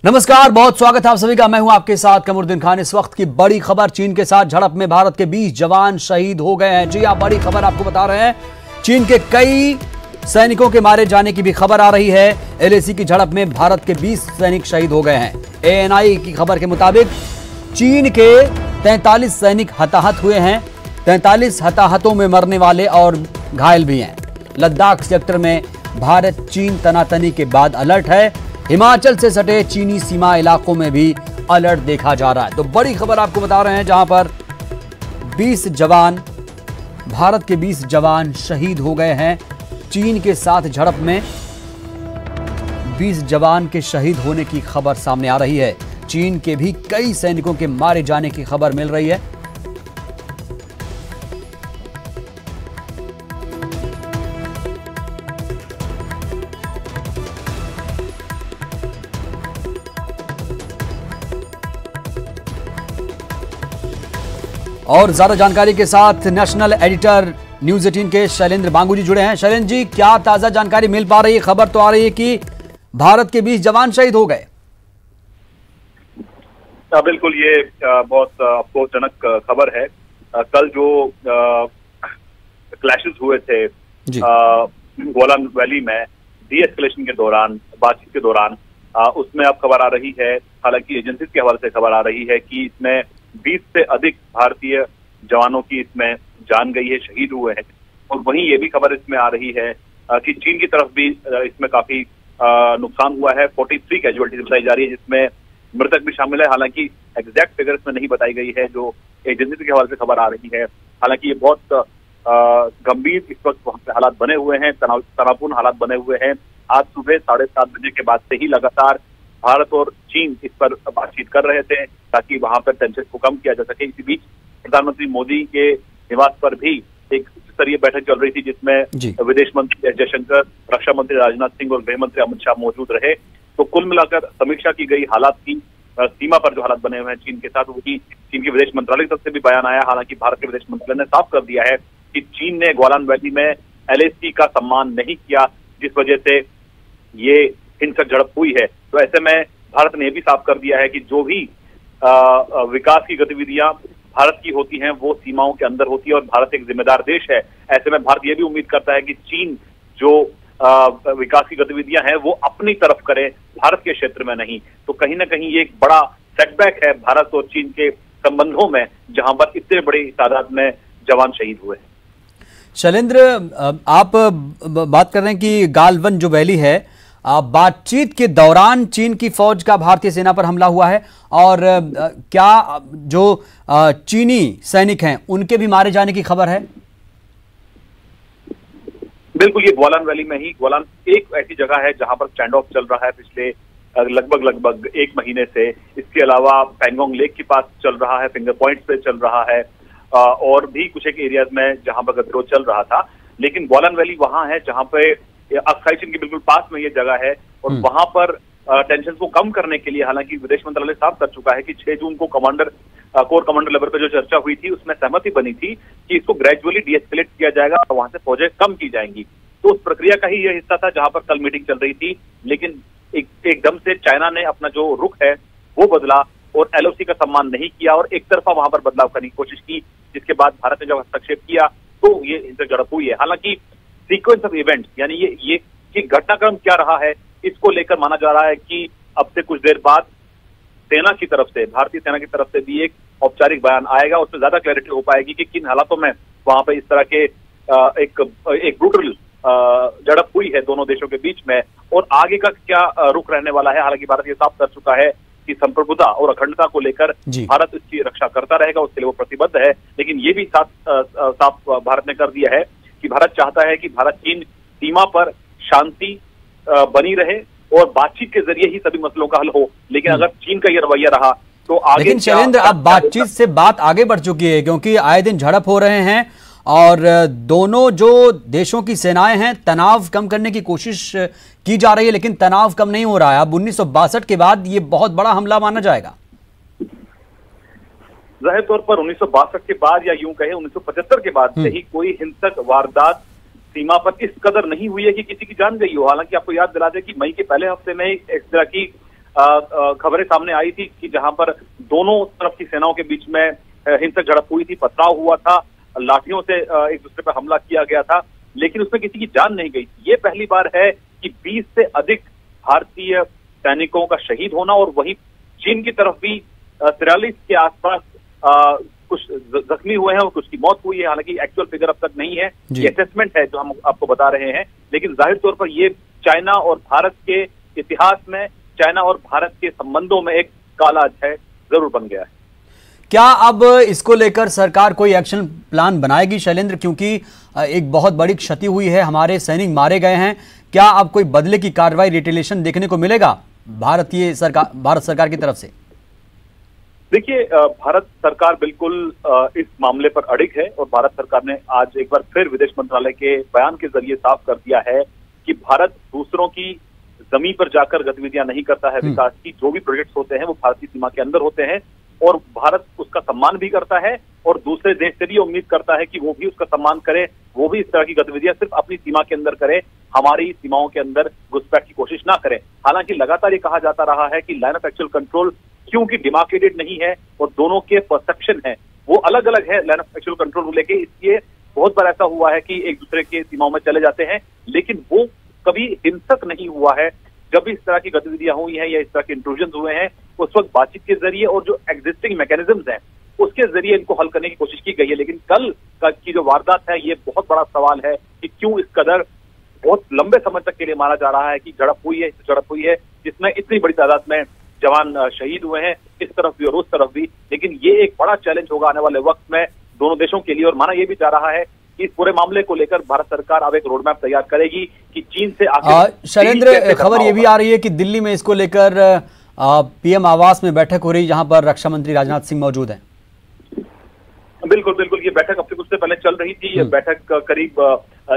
नमस्कार, बहुत स्वागत है आप सभी का। मैं हूं आपके साथ कमरुद्दीन खान। इस वक्त की बड़ी खबर, चीन के साथ झड़प में भारत के 20 जवान शहीद हो गए हैं। जी हां, बड़ी खबर आपको बता रहे हैं। चीन के कई सैनिकों के मारे जाने की भी खबर आ रही है। एलएसी की झड़प में भारत के 20 सैनिक शहीद हो गए हैं। एएनआई की खबर के मुताबिक चीन के 43 सैनिक हताहत हुए हैं। 43 हताहतों में मरने वाले और घायल भी हैं। लद्दाख सेक्टर में भारत चीन तनातनी के बाद अलर्ट है। हिमाचल से सटे चीनी सीमा इलाकों में भी अलर्ट देखा जा रहा है। तो बड़ी खबर आपको बता रहे हैं, जहां पर 20 जवान, भारत के 20 जवान शहीद हो गए हैं। चीन के साथ झड़प में 20 जवान के शहीद होने की खबर सामने आ रही है। चीन के भी कई सैनिकों के मारे जाने की खबर मिल रही है। और ज्यादा जानकारी के साथ नेशनल एडिटर न्यूज 18 के शैलेंद्र बांगू जी जुड़े हैं। शैलेंद्र जी, क्या ताजा जानकारी मिल पा रही है? खबर तो आ रही है कि भारत के 20 जवान शहीद हो गए। बिल्कुल, ये बहुत अफसोसजनक खबर है। कल जो क्लैशेस हुए थे गोलान वैली में डी एस्केलेशन के दौरान, बातचीत के दौरान, उसमें अब खबर आ रही है, हालांकि एजेंसी के हवाले से खबर आ रही है कि इसमें 20 से अधिक भारतीय जवानों की इसमें जान गई है, शहीद हुए हैं। और वहीं ये भी खबर इसमें आ रही है कि चीन की तरफ भी इसमें काफी नुकसान हुआ है। 43 कैजुअलिटीज बताई जा रही है, जिसमें मृतक भी शामिल है। हालांकि एग्जैक्ट फिगर इसमें नहीं बताई गई है, जो एजेंसी के हवाले से खबर आ रही है। हालांकि ये बहुत गंभीर इस वक्त वहां पे हालात बने हुए हैं, तनावपूर्ण हालात बने हुए हैं। आज सुबह 7:30 बजे के बाद से ही लगातार भारत और चीन इस पर बातचीत कर रहे थे ताकि वहां पर टेंशन को कम किया जा सके। इसी बीच प्रधानमंत्री मोदी के निवास पर भी एक स्तरीय बैठक चल रही थी, जिसमें विदेश मंत्री एस जयशंकर, रक्षा मंत्री राजनाथ सिंह और गृह मंत्री अमित शाह मौजूद रहे। तो कुल मिलाकर समीक्षा की गई हालात की। सीमा पर जो हालात बने हुए हैं चीन के साथ, वही चीन के विदेश मंत्रालय की तरफ से भी बयान आया। हालांकि भारत के विदेश मंत्रालय ने साफ कर दिया है कि चीन ने गोलान वैली में एलएसी का सम्मान नहीं किया, जिस वजह से ये हिंसक झड़प हुई है। तो ऐसे में भारत ने भी साफ कर दिया है कि जो भी विकास की गतिविधियां भारत की होती हैं वो सीमाओं के अंदर होती है और भारत एक जिम्मेदार देश है। ऐसे में भारत ये भी उम्मीद करता है कि चीन जो विकास की गतिविधियां हैं वो अपनी तरफ करे, भारत के क्षेत्र में नहीं। तो कहीं ना कहीं ये एक बड़ा सेटबैक है भारत और चीन के संबंधों में, जहां पर इतने बड़ी तादाद में जवान शहीद हुए। शैलेंद्र, आप बात कर रहे हैं कि गालवन जो वैली है, बातचीत के दौरान चीन की फौज का भारतीय सेना पर हमला हुआ है और क्या जो चीनी सैनिक हैं उनके भी मारे जाने की खबर है? बिल्कुल, ये गोलान वैली में ही, गोलान एक ऐसी जगह है जहां पर स्टैंड ऑफ चल रहा है पिछले लगभग 1 महीने से। इसके अलावा पैंगोंग लेक के पास चल रहा है, फिंगर पॉइंट्स पे चल रहा है, और भी कुछ एक एरियाज में जहां पर गतिरोध चल रहा था। लेकिन गोलान वैली वहां है जहां पे अक्साई चीन के बिल्कुल पास में ये जगह है और वहां पर टेंशन को कम करने के लिए, हालांकि विदेश मंत्रालय साफ कर चुका है कि 6 जून को कोर कमांडर लेवल पर जो चर्चा हुई थी उसमें सहमति बनी थी कि इसको ग्रेजुअली डीएस्केलेट किया जाएगा और वहां से फौजें कम की जाएंगी। तो उस प्रक्रिया का ही यह हिस्सा था जहां पर कल मीटिंग चल रही थी। लेकिन एकदम से चाइना ने अपना जो रुख है वो बदला और एलओसी का सम्मान नहीं किया और एक तरफा वहां पर बदलाव करने की कोशिश की, जिसके बाद भारत ने जब हस्तक्षेप किया तो ये हिंसक झड़प हुई है। हालांकि सीक्वेंस ऑफ इवेंट्स, यानी ये घटनाक्रम क्या रहा है, इसको लेकर माना जा रहा है कि अब से कुछ देर बाद सेना की तरफ से, भारतीय सेना की तरफ से भी एक औपचारिक बयान आएगा। उसमें ज्यादा क्लैरिटी हो पाएगी कि किन हालातों में वहां पे इस तरह के एक ब्रूटल झड़प हुई है दोनों देशों के बीच में और आगे का क्या रुख रहने वाला है। हालांकि भारत ये साफ कर चुका है कि संप्रभुता और अखंडता को लेकर भारत इसकी रक्षा करता रहेगा, उसके लिए वो प्रतिबद्ध है। लेकिन ये भी साफ भारत ने कर दिया है कि भारत चाहता है कि भारत चीन सीमा पर शांति बनी रहे और बातचीत के जरिए ही सभी मसलों का हल हो। लेकिन अगर चीन का ये रवैया रहा तो आगे, लेकिन शैलेंद्र, अब बातचीत से बात आगे बढ़ चुकी है क्योंकि आए दिन झड़प हो रहे हैं और दोनों जो देशों की सेनाएं हैं तनाव कम करने की कोशिश की जा रही है, लेकिन तनाव कम नहीं हो रहा है। अब 1962 के बाद ये बहुत बड़ा हमला माना जाएगा। जाहिर तौर पर 1962 के बाद या यूं कहें 1975 के बाद से ही कोई हिंसक वारदात सीमा पर इस कदर नहीं हुई है कि किसी की जान गई हो। हालांकि आपको याद दिला दें कि मई के पहले हफ्ते में इस तरह की खबरें सामने आई थी कि जहां पर दोनों तरफ की सेनाओं के बीच में हिंसक झड़प हुई थी, पथराव हुआ था, लाठियों से एक दूसरे पर हमला किया गया था, लेकिन उसमें किसी की जान नहीं गई। ये पहली बार है कि 20 से अधिक भारतीय सैनिकों का शहीद होना, और वहीं चीन की तरफ भी 43 के आसपास कुछ जख्मी हुए हैं और कुछ की मौत हुई है। हालांकि एक्चुअल फिगर अब तक नहीं है, ये असेसमेंट है जो हम आपको बता रहे हैं, लेकिन जाहिर तौर पर ये चाइना और भारत के इतिहास में, चाइना और भारत के संबंधों में एक काला अध्याय जरूर बन गया है। क्या अब इसको लेकर सरकार कोई एक्शन प्लान बनाएगी शैलेंद्र, क्योंकि एक बहुत बड़ी क्षति हुई है, हमारे सैनिक मारे गए हैं, क्या अब कोई बदले की कार्रवाई, रिटेलिएशन देखने को मिलेगा भारत सरकार की तरफ से? देखिए, भारत सरकार बिल्कुल इस मामले पर अड़िग है, और भारत सरकार ने आज एक बार फिर विदेश मंत्रालय के बयान के जरिए साफ कर दिया है कि भारत दूसरों की जमीन पर जाकर गतिविधियां नहीं करता है। विकास की जो भी प्रोजेक्ट्स होते हैं वो भारतीय सीमा के अंदर होते हैं, और भारत उसका सम्मान भी करता है, और दूसरे देश से भी उम्मीद करता है कि वो भी उसका सम्मान करे, वो भी इस तरह की गतिविधियां सिर्फ अपनी सीमा के अंदर करे, हमारी सीमाओं के अंदर घुसपैठ की कोशिश ना करे। हालांकि लगातार ये कहा जाता रहा है कि लाइन ऑफ एक्चुअल कंट्रोल क्योंकि डिमार्केटेड नहीं है और दोनों के परसेप्शन है वो अलग अलग है लाइन ऑफ एक्चुअल कंट्रोल को लेके, इसलिए बहुत बार ऐसा हुआ है कि एक दूसरे के सीमाओं में चले जाते हैं, लेकिन वो कभी हिंसक नहीं हुआ है। जब भी इस तरह की गतिविधियां हुई हैं या इस तरह के इंट्रूजन हुए हैं, उस वक्त बातचीत के जरिए और जो एग्जिस्टिंग मैकेनिज्म्स हैं उसके जरिए इनको हल करने की कोशिश की गई है। लेकिन कल की जो वारदात है, ये बहुत बड़ा सवाल है कि क्यों इस कदर बहुत लंबे समय तक के लिए माना जा रहा है कि झड़प हुई है जिसमें इतनी बड़ी तादाद में जवान शहीद हुए हैं, इस तरफ भी और उस तरफ भी। लेकिन ये एक बड़ा चैलेंज होगा आने वाले वक्त में दोनों देशों के लिए, और माना यह भी जा रहा है कि इस पूरे मामले को लेकर भारत सरकार अब एक रोड मैप तैयार करेगी कि चीन से आखिर। शैलेंद्र, खबर ये भी आ रही है कि दिल्ली में इसको लेकर पीएम आवास में बैठक हो रही, जहां पर रक्षा मंत्री राजनाथ सिंह मौजूद हैं। बिल्कुल बिल्कुल, ये बैठक अब से कुछ देर पहले चल रही थी। ये बैठक करीब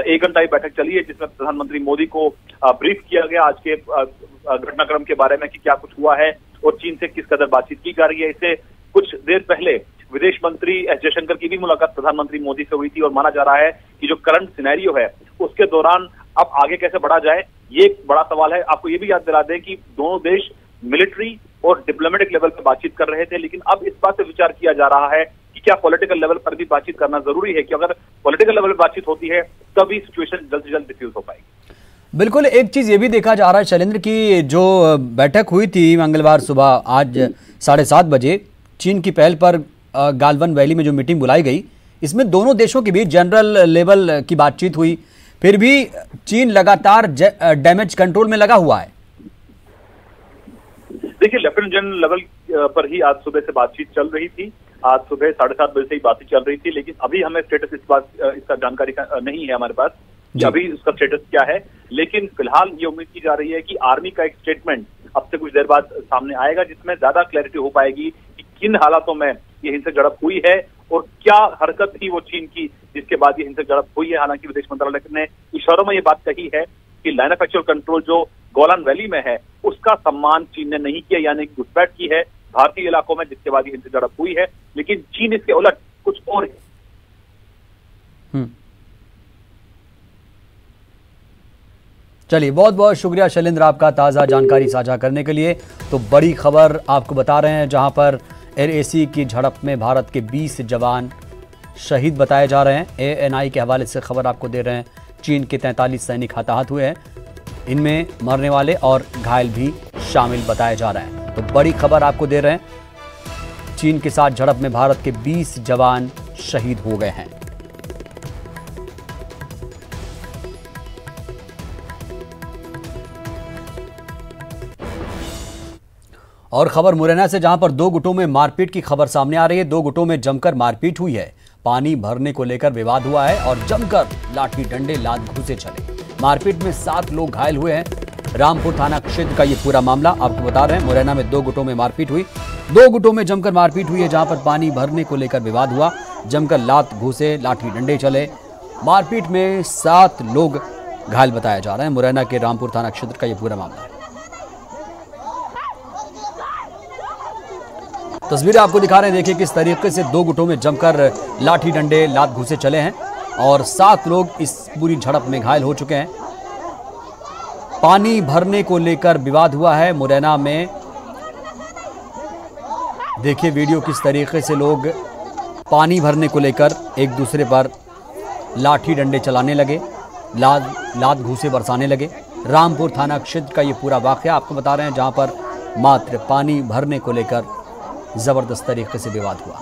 1 घंटा की बैठक चली है, जिसमें प्रधानमंत्री मोदी को ब्रीफ किया गया आज के घटनाक्रम के बारे में कि क्या कुछ हुआ है और चीन से किस कदर बातचीत की जा रही है। इससे कुछ देर पहले विदेश मंत्री एस जयशंकर की भी मुलाकात प्रधानमंत्री मोदी से हुई थी, और माना जा रहा है कि जो करंट सिनेरियो है उसके दौरान अब आगे कैसे बढ़ा जाए, ये एक बड़ा सवाल है। आपको ये भी याद दिला दें कि दोनों देश मिलिट्री और डिप्लोमेटिक लेवल पर बातचीत कर रहे थे, लेकिन अब इस बात पे विचार किया जा रहा है कि क्या पॉलिटिकल लेवल पर भी बातचीत करना जरूरी है, कि अगर पॉलिटिकल लेवल पर बातचीत होती है तभी सिचुएशन जल्द से जल्द डिफ्यूज हो पाएगी। बिल्कुल, एक चीज ये भी देखा जा रहा है शैलेंद्र की जो बैठक हुई थी मंगलवार सुबह आज 7:30 बजे, चीन की पहल पर गालवन वैली में जो मीटिंग बुलाई गई, इसमें दोनों देशों के बीच जनरल लेवल की बातचीत हुई, फिर भी चीन लगातार डैमेज कंट्रोल में लगा हुआ है। देखिए, लेफ्टिनेंट जनरल लेवल पर ही आज सुबह से बातचीत चल रही थी। आज सुबह 7:30 बजे से ही बातचीत चल रही थी, लेकिन अभी हमें स्टेटस इसका जानकारी नहीं है हमारे पास कि अभी उसका स्टेटस क्या है। लेकिन फिलहाल ये उम्मीद की जा रही है कि आर्मी का एक स्टेटमेंट अब से कुछ देर बाद सामने आएगा, जिसमें ज्यादा क्लैरिटी हो पाएगी कि किन हालातों में ये हिंसक झड़प हुई है और क्या हरकत थी वो चीन की जिसके बाद ये हिंसक झड़प हुई है। हालांकि विदेश मंत्रालय ने इशारों में ये बात कही है कि लाइन ऑफ एक्चुअल कंट्रोल जो गोलान वैली में है उसका सम्मान चीन ने नहीं किया, यानी घुसपैठ की है भारतीय इलाकों में, जिसके बाद ये हिंसक झड़प हुई है। लेकिन चीन इसके उलट कुछ और चलिए, बहुत बहुत शुक्रिया शैलेंद्र आपका ताज़ा जानकारी साझा करने के लिए। तो बड़ी खबर आपको बता रहे हैं, जहां पर एयरएसी की झड़प में भारत के 20 जवान शहीद बताए जा रहे हैं। ANI के हवाले से खबर आपको दे रहे हैं, चीन के 43 सैनिक हताहत हुए हैं, इनमें मरने वाले और घायल भी शामिल बताए जा रहे हैं। तो बड़ी खबर आपको दे रहे हैं, चीन के साथ झड़प में भारत के 20 जवान शहीद हो गए हैं। और खबर मुरैना से, जहां पर 2 गुटों में मारपीट की खबर सामने आ रही है। 2 गुटों में जमकर मारपीट हुई है, पानी भरने को लेकर विवाद हुआ है और जमकर लाठी डंडे लात घूंसे चले। मारपीट में 7 लोग घायल हुए हैं। रामपुर थाना क्षेत्र का ये पूरा मामला आपको बता रहे हैं। मुरैना में 2 गुटों में मारपीट हुई, 2 गुटों में जमकर मारपीट हुई है, जहां पर पानी भरने को लेकर विवाद हुआ, जमकर लात घूंसे लाठी डंडे चले। मारपीट में 7 लोग घायल बताए जा रहे हैं। मुरैना के रामपुर थाना क्षेत्र का ये पूरा मामला है। तस्वीरें आपको दिखा रहे हैं, देखिए किस तरीके से 2 गुटों में जमकर लाठी डंडे लात घूंसे चले हैं और 7 लोग इस पूरी झड़प में घायल हो चुके हैं। पानी भरने को लेकर विवाद हुआ है। मुरैना में देखिए वीडियो किस तरीके से लोग पानी भरने को लेकर एक दूसरे पर लाठी डंडे चलाने लगे, लात घूंसे बरसाने लगे। रामपुर थाना क्षेत्र का ये पूरा वाकया आपको बता रहे हैं, जहां पर मात्र पानी भरने को लेकर जबरदस्त तरीके से विवाद हुआ।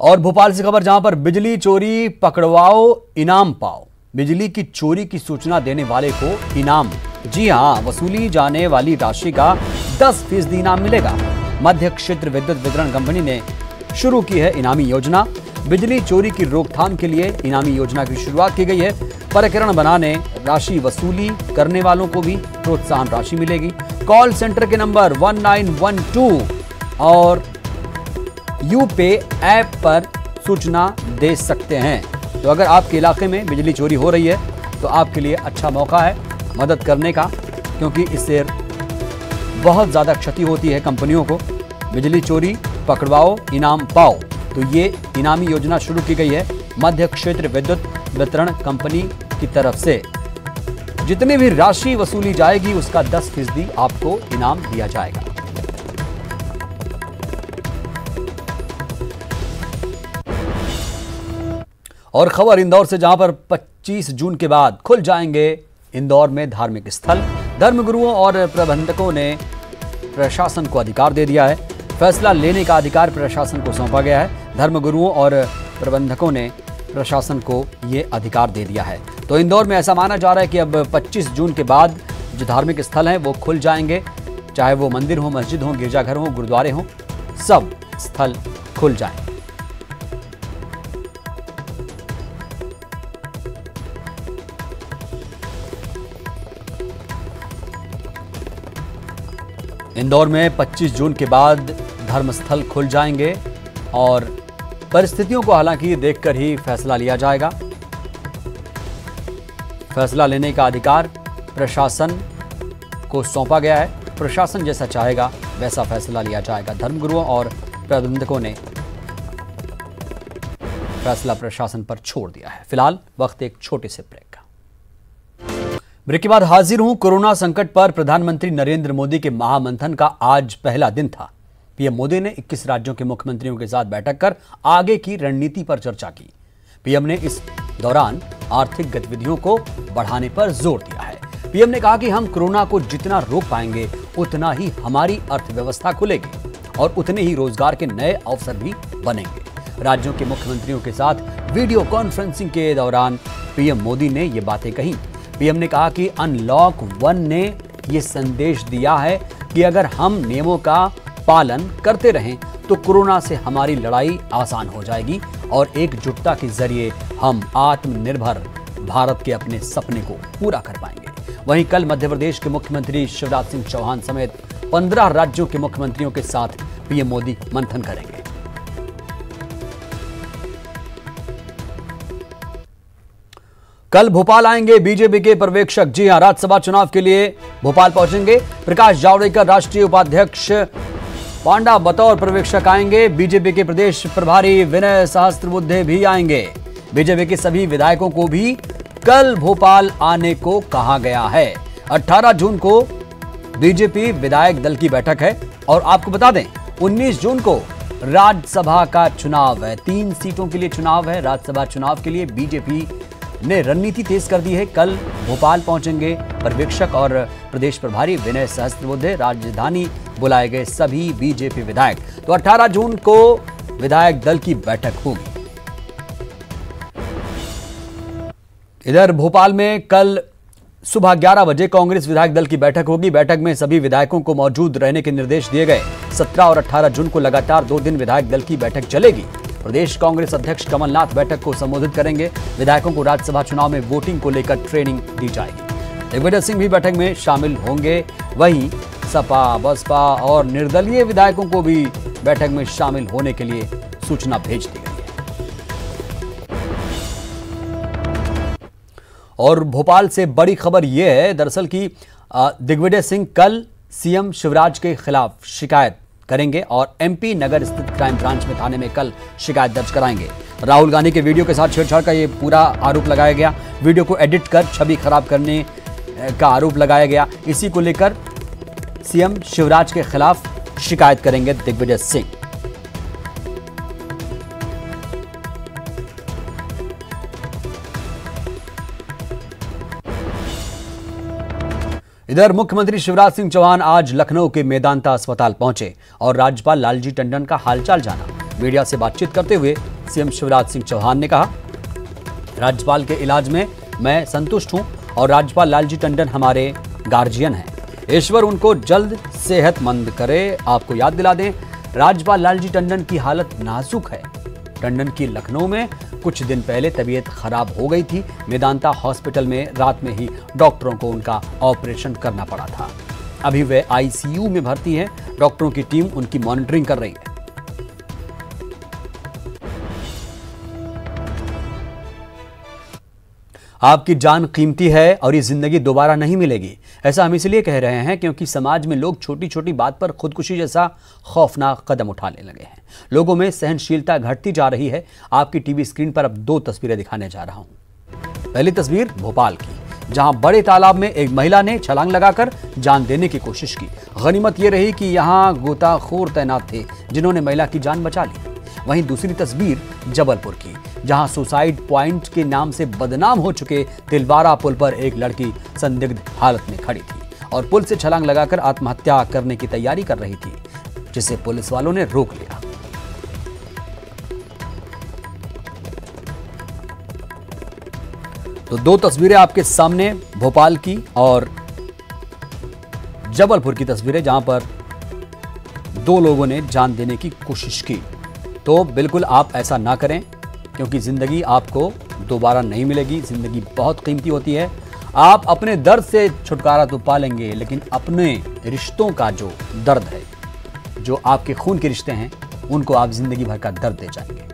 और भोपाल से खबर, जहां पर बिजली चोरी पकड़वाओ इनाम पाओ। बिजली की चोरी की सूचना देने वाले को इनाम, जी हां, वसूली जाने वाली राशि का 10% इनाम मिलेगा। मध्य क्षेत्र विद्युत वितरण कंपनी ने शुरू की है इनामी योजना। बिजली चोरी की रोकथाम के लिए इनामी योजना की शुरुआत की गई है। प्रकरण बनाने, राशि वसूली करने वालों को भी प्रोत्साहन राशि मिलेगी। कॉल सेंटर के नंबर 1912 और यूपे ऐप पर सूचना दे सकते हैं। तो अगर आपके इलाके में बिजली चोरी हो रही है तो आपके लिए अच्छा मौका है मदद करने का, क्योंकि इससे बहुत ज़्यादा क्षति होती है कंपनियों को। बिजली चोरी पकड़वाओ इनाम पाओ, तो ये इनामी योजना शुरू की गई है मध्य क्षेत्र विद्युत वितरण कंपनी की तरफ से। जितनी भी राशि वसूली जाएगी उसका 10% आपको इनाम दिया जाएगा। और खबर इंदौर से, जहां पर 25 जून के बाद खुल जाएंगे इंदौर में धार्मिक स्थल। धर्मगुरुओं और प्रबंधकों ने प्रशासन को अधिकार दे दिया है। फैसला लेने का अधिकार प्रशासन को सौंपा गया है। धर्मगुरुओं और प्रबंधकों ने प्रशासन को ये अधिकार दे दिया है। तो इंदौर में ऐसा माना जा रहा है कि अब 25 जून के बाद जो धार्मिक स्थल हैं वो खुल जाएंगे, चाहे वो मंदिर हो, मस्जिद हो, गिरजाघर हो, गुरुद्वारे हो, सब स्थल खुल जाएंगे। इंदौर में 25 जून के बाद धर्मस्थल खुल जाएंगे और परिस्थितियों को हालांकि देखकर ही फैसला लिया जाएगा। फैसला लेने का अधिकार प्रशासन को सौंपा गया है। प्रशासन जैसा चाहेगा वैसा फैसला लिया जाएगा। धर्मगुरुओं और प्रबंधकों ने फैसला प्रशासन पर छोड़ दिया है। फिलहाल वक्त एक छोटे से ब्रेक का। ब्रेक के बाद हाजिर हूं। कोरोना संकट पर प्रधानमंत्री नरेंद्र मोदी के महामंथन का आज पहला दिन था। पीएम मोदी ने 21 राज्यों के मुख्यमंत्रियों के साथ बैठक कर आगे की रणनीति पर चर्चा की। पीएम ने इस दौरान आर्थिक गतिविधियों को बढ़ाने पर जोर दिया है। पीएम ने कहा कि हम कोरोना को जितना रोक पाएंगे उतना ही हमारी अर्थव्यवस्था खुलेगी और उतने ही रोजगार के नए अवसर भी बनेंगे। राज्यों के मुख्यमंत्रियों के साथ वीडियो कॉन्फ्रेंसिंग के दौरान पीएम मोदी ने ये बातें कही। पीएम ने कहा कि अनलॉक 1 ने ये संदेश दिया है कि अगर हम नियमों का पालन करते रहें तो कोरोना से हमारी लड़ाई आसान हो जाएगी और एकजुटता के जरिए हम आत्मनिर्भर भारत के अपने सपने को पूरा कर पाएंगे। वहीं कल मध्य प्रदेश के मुख्यमंत्री शिवराज सिंह चौहान समेत 15 राज्यों के मुख्यमंत्रियों के साथ पीएम मोदी मंथन करेंगे। कल भोपाल आएंगे बीजेपी के पर्यवेक्षक। जी हां, राज्यसभा चुनाव के लिए भोपाल पहुंचेंगे। प्रकाश जावड़ेकर राष्ट्रीय उपाध्यक्ष पांडा बतौर पर्यवेक्षक आएंगे। बीजेपी के प्रदेश प्रभारी विनय सहस्त्रबुद्धे भी आएंगे। बीजेपी के सभी विधायकों को भी कल भोपाल आने को कहा गया है। 18 जून को बीजेपी विधायक दल की बैठक है और आपको बता दें 19 जून को राज्यसभा का चुनाव है। 3 सीटों के लिए चुनाव है। राज्यसभा चुनाव के लिए बीजेपी ने रणनीति तेज कर दी है। कल भोपाल पहुंचेंगे पर्यवेक्षक और प्रदेश प्रभारी विनय सहस्त्रबुद्धे। राजधानी बुलाए गए सभी बीजेपी विधायक। तो 18 जून को विधायक दल की बैठक होगी। इधर भोपाल में कल सुबह 11 बजे कांग्रेस विधायक दल की बैठक होगी। बैठक में सभी विधायकों को मौजूद रहने के निर्देश दिए गए। 17 और 18 जून को लगातार 2 दिन विधायक दल की बैठक चलेगी। प्रदेश कांग्रेस अध्यक्ष कमलनाथ बैठक को संबोधित करेंगे। विधायकों को राज्यसभा चुनाव में वोटिंग को लेकर ट्रेनिंग दी जाएगी। दिग्विजय सिंह भी बैठक में शामिल होंगे। वहीं सपा, बसपा और निर्दलीय विधायकों को भी बैठक में शामिल होने के लिए सूचना भेज दी गई है। और भोपाल से बड़ी खबर यह है दरअसल कि दिग्विजय सिंह कल सीएम शिवराज के खिलाफ शिकायत करेंगे और एमपी नगर स्थित क्राइम ब्रांच में थाने में कल शिकायत दर्ज कराएंगे। राहुल गांधी के वीडियो के साथ छेड़छाड़ का ये पूरा आरोप लगाया गया। वीडियो को एडिट कर छवि खराब करने का आरोप लगाया गया। इसी को लेकर सीएम शिवराज के खिलाफ शिकायत करेंगे दिग्विजय सिंह। इधर मुख्यमंत्री शिवराज सिंह चौहान आज लखनऊ के मेदांता अस्पताल पहुंचे और राज्यपाल लालजी टंडन का हालचाल जाना। मीडिया से बातचीत करते हुए सीएम शिवराज सिंह चौहान ने कहा, राज्यपाल के इलाज में मैं संतुष्ट हूं और राज्यपाल लालजी टंडन हमारे गार्जियन हैं। ईश्वर उनको जल्द सेहतमंद करे। आपको याद दिला दें, राज्यपाल लालजी टंडन की हालत नाजुक है। टंडन की लखनऊ में कुछ दिन पहले तबीयत खराब हो गई थी। मेदांता हॉस्पिटल में रात में ही डॉक्टरों को उनका ऑपरेशन करना पड़ा था। अभी वे आईसीयू में भर्ती हैं। डॉक्टरों की टीम उनकी मॉनिटरिंग कर रही है। आपकी जान कीमती है और ये जिंदगी दोबारा नहीं मिलेगी। ऐसा हम इसलिए कह रहे हैं क्योंकि समाज में लोग छोटी छोटी बात पर खुदकुशी जैसा खौफनाक कदम उठाने लगे हैं। लोगों में सहनशीलता घटती जा रही है। आपकी टीवी स्क्रीन पर अब 2 तस्वीरें दिखाने जा रहा हूं। पहली तस्वीर भोपाल की, जहां बड़े तालाब में एक महिला ने छलांग लगाकर जान देने की कोशिश की। गनीमत यह रही कि यहां गोताखोर तैनात थे जिन्होंने महिला की जान बचा ली। वहीं दूसरी तस्वीर जबलपुर की, जहां सुसाइड पॉइंट के नाम से बदनाम हो चुके तिलवारा पुल पर एक लड़की संदिग्ध हालत में खड़ी थी और पुल से छलांग लगाकर आत्महत्या करने की तैयारी कर रही थी, जिसे पुलिस वालों ने रोक लिया। तो 2 तस्वीरें आपके सामने, भोपाल की और जबलपुर की तस्वीरें, जहां पर 2 लोगों ने जान देने की कोशिश की। तो बिल्कुल आप ऐसा ना करें क्योंकि जिंदगी आपको दोबारा नहीं मिलेगी। जिंदगी बहुत कीमती होती है। आप अपने दर्द से छुटकारा तो पा लेंगे, लेकिन अपने रिश्तों का जो दर्द है, जो आपके खून के रिश्ते हैं, उनको आप जिंदगी भर का दर्द दे जाएंगे।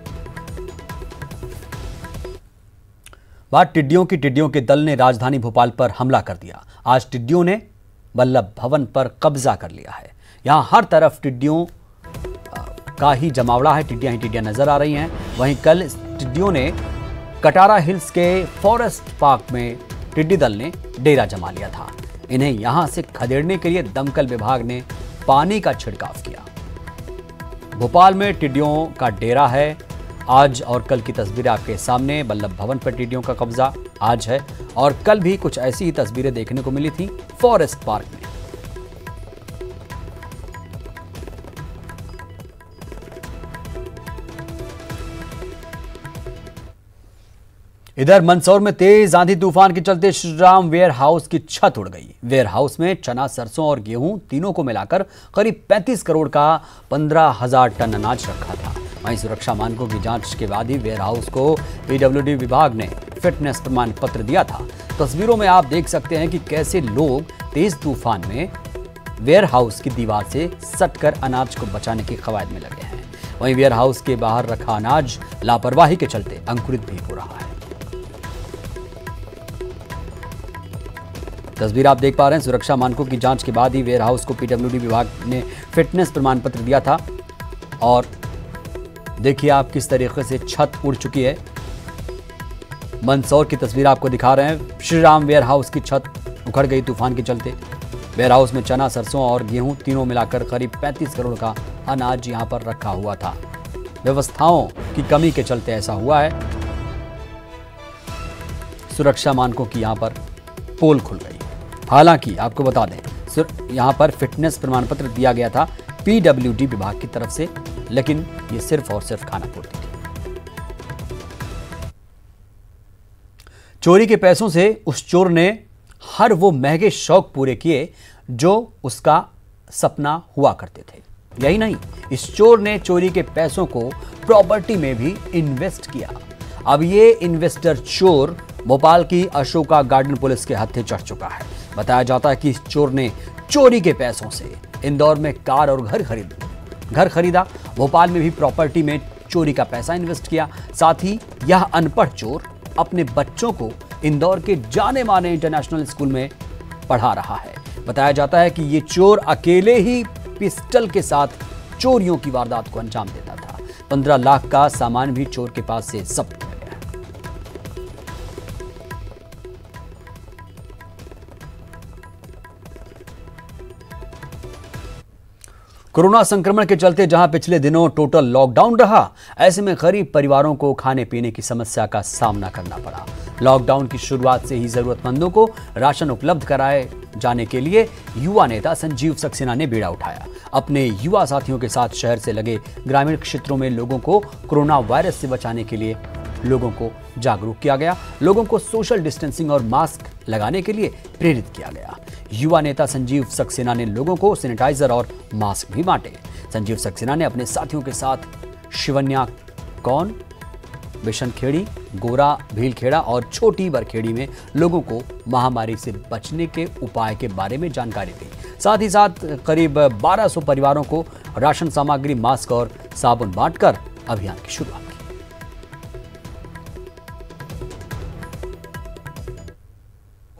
बात टिड्डियों की। टिड्डियों के दल ने राजधानी भोपाल पर हमला कर दिया। आज टिड्डियों ने वल्लभ भवन पर कब्जा कर लिया है। यहां हर तरफ टिड्डियों का ही जमावड़ा है। टिड्डियां ही टिड्डियां नजर आ रही हैं। वहीं कल टिड्डियों ने कटारा हिल्स के फॉरेस्ट पार्क में टिड्डी दल ने डेरा जमा लिया था। इन्हें यहां से खदेड़ने के लिए दमकल विभाग ने पानी का छिड़काव किया। भोपाल में टिड्डियों का डेरा है। आज और कल की तस्वीरें आपके सामने। वल्लभ भवन पर टिड्डियों का कब्जा आज है और कल भी कुछ ऐसी ही तस्वीरें देखने को मिली थी फॉरेस्ट पार्क में। इधर मंदसौर में तेज आंधी तूफान के चलते श्रीराम वेयर हाउस की छत उड़ गई। वेयर हाउस में चना, सरसों और गेहूं तीनों को मिलाकर करीब 35 करोड़ का 15,000 टन अनाज रखा था। वहीं सुरक्षा मानकों की जांच के बाद ही वेयर हाउस को पीडब्ल्यूडी विभाग ने फिटनेस प्रमाण पत्र दिया था। तस्वीरों में आप देख सकते हैं कि कैसे लोग तेज तूफान में वेयर हाउस की दीवार से सटकर अनाज को बचाने की कवायद में लगे हैं। वहीं वेयर हाउस के बाहर रखा अनाज लापरवाही के चलते अंकुरित भी हो रहा है। तस्वीर आप देख पा रहे हैं। सुरक्षा मानकों की जांच के बाद ही वेयर हाउस को पीडब्ल्यूडी विभाग ने फिटनेस प्रमाण पत्र दिया था। और देखिए आप किस तरीके से छत उड़ चुकी है। मंदसौर की तस्वीर आपको दिखा रहे हैं। श्रीराम वेयर हाउस की छत उखड़ गई तूफान के चलते। वेयर हाउस में चना, सरसों और गेहूं तीनों मिलाकर करीब 35 करोड़ का अनाज यहां पर रखा हुआ था। व्यवस्थाओं की कमी के चलते ऐसा हुआ है। सुरक्षा मानकों की यहां पर पोल खुल गई। हालांकि आपको बता दें, यहां पर फिटनेस प्रमाण पत्र दिया गया था पीडब्ल्यूडी विभाग की तरफ से, लेकिन ये सिर्फ और सिर्फ खानापूर्ति थी। चोरी के पैसों से उस चोर ने हर वो महंगे शौक पूरे किए जो उसका सपना हुआ करते थे। यही नहीं, इस चोर ने चोरी के पैसों को प्रॉपर्टी में भी इन्वेस्ट किया। अब ये इन्वेस्टर चोर भोपाल की अशोका गार्डन पुलिस के हत्थे चढ़ चुका है। बताया जाता है कि इस चोर ने चोरी के पैसों से इंदौर में कार और घर खरीदा। भोपाल में भी प्रॉपर्टी में चोरी का पैसा इन्वेस्ट किया। साथ ही यह अनपढ़ चोर अपने बच्चों को इंदौर के जाने माने इंटरनेशनल स्कूल में पढ़ा रहा है। बताया जाता है कि ये चोर अकेले ही पिस्टल के साथ चोरियों की वारदात को अंजाम देता था। 15 लाख का सामान भी चोर के पास से जब्त किया गया। कोरोना संक्रमण के चलते जहां पिछले दिनों टोटल लॉकडाउन रहा, ऐसे में गरीब परिवारों को खाने पीने की समस्या का सामना करना पड़ा। लॉकडाउन की शुरुआत से ही जरूरतमंदों को राशन उपलब्ध कराए जाने के लिए युवा नेता संजीव सक्सेना ने बीड़ा उठाया। अपने युवा साथियों के साथ शहर से लगे ग्रामीण क्षेत्रों में लोगों को कोरोना वायरस से बचाने के लिए लोगों को जागरूक किया गया। लोगों को सोशल डिस्टेंसिंग और मास्क लगाने के लिए प्रेरित किया गया। युवा नेता संजीव सक्सेना ने लोगों को सैनिटाइजर और मास्क भी बांटे। संजीव सक्सेना ने अपने साथियों के साथ शिवन्या कौन, बिशनखेड़ी, गोरा भीलखेड़ा और छोटी बरखेड़ी में लोगों को महामारी से बचने के उपाय के बारे में जानकारी दी। साथ ही साथ करीब 1200 परिवारों को राशन सामग्री, मास्क और साबुन बांटकर अभियान की शुरुआत की।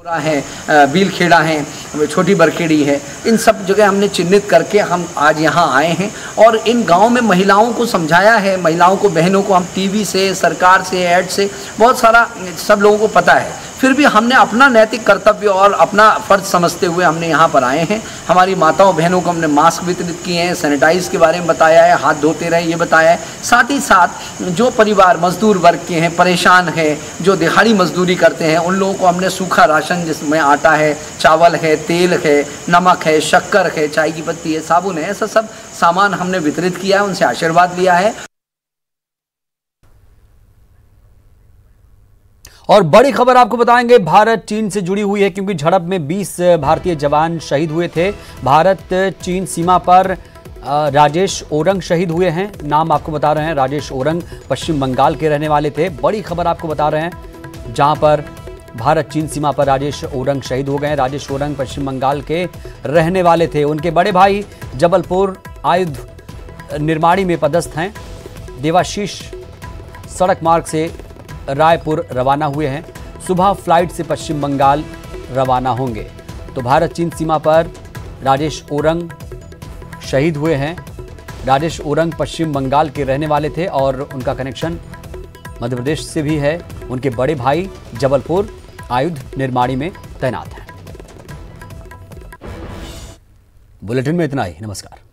है, भीलखेड़ा है, छोटी बरखेड़ी है, इन सब जगह हमने चिन्हित करके हम आज यहाँ आए हैं और इन गांव में महिलाओं को समझाया है। महिलाओं को, बहनों को हम टीवी से, सरकार से, ऐड से, बहुत सारा सब लोगों को पता है। फिर भी हमने अपना नैतिक कर्तव्य और अपना फर्ज समझते हुए हमने यहाँ पर आए हैं। हमारी माताओं बहनों को हमने मास्क वितरित किए हैं, सैनिटाइज के बारे में बताया है, हाथ धोते रहे ये बताया है। साथ ही साथ जो परिवार मजदूर वर्ग के हैं, परेशान हैं, जो दिहाड़ी मजदूरी करते हैं, उन लोगों को हमने सूखा राशन जिसमें आटा है, चावल है, तेल है, नमक है, शक्कर है, चाय की पत्ती है, साबुन है, ऐसा सब सामान हमने वितरित किया है, उनसे आशीर्वाद लिया है। और बड़ी खबर आपको बताएंगे, भारत चीन से जुड़ी हुई है, क्योंकि झड़प में 20 भारतीय जवान शहीद हुए थे। भारत चीन सीमा पर राजेश ओरंग शहीद हुए हैं। नाम आपको बता रहे हैं, राजेश ओरंग पश्चिम बंगाल के रहने वाले थे। बड़ी खबर आपको बता रहे हैं, जहां पर भारत चीन सीमा पर राजेश ओरंग शहीद हो गए हैं। राजेश ओरंग पश्चिम बंगाल के रहने वाले थे। उनके बड़े भाई जबलपुर आयुध निर्माणी में पदस्थ हैं। देवाशीष सड़क मार्ग से रायपुर रवाना हुए हैं। सुबह फ्लाइट से पश्चिम बंगाल रवाना होंगे। तो भारत चीन सीमा पर राजेश ओरंग शहीद हुए हैं। राजेश ओरंग पश्चिम बंगाल के रहने वाले थे और उनका कनेक्शन मध्य प्रदेश से भी है। उनके बड़े भाई जबलपुर आयुध निर्माणी में तैनात हैं। बुलेटिन में इतना ही। नमस्कार।